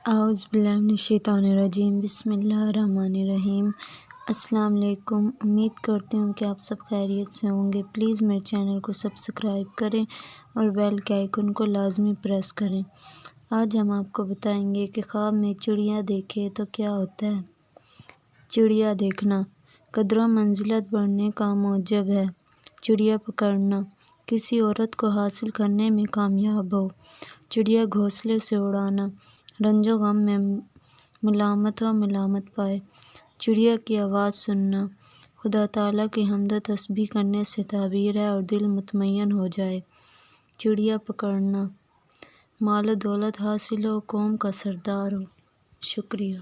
اعوذ باللہ من الشیطان الرجیم، بسم اللہ الرحمن الرحیم۔ السلام علیکم، امید کرتی ہوں کہ آپ سب خیریت سے ہوں گے۔ پلیز میرے چینل کو سبسکرائب کریں اور بیل کے آئیکن کو لازمی پریس کریں۔ آج ہم آپ کو بتائیں گے کہ خواب میں چڑیا دیکھے تو کیا ہوتا ہے۔ چڑیا دیکھنا قدر و منزلت بڑھنے کا موجب ہے۔ چڑیا پکڑنا کسی عورت کو حاصل کرنے میں کامیاب ہو۔ چڑیا گھونسلے سے اڑانا رنج و غم میں ملامت و ملامت پائے۔ چڑیا کی آواز سننا خدا تعالیٰ کی حمد و تسبیح کرنے سے تعبیر ہے اور دل مطمئن ہو جائے۔ چڑیا پکڑنا مال و دولت حاصل ہو، قوم کا سردار ہو۔ شکریہ۔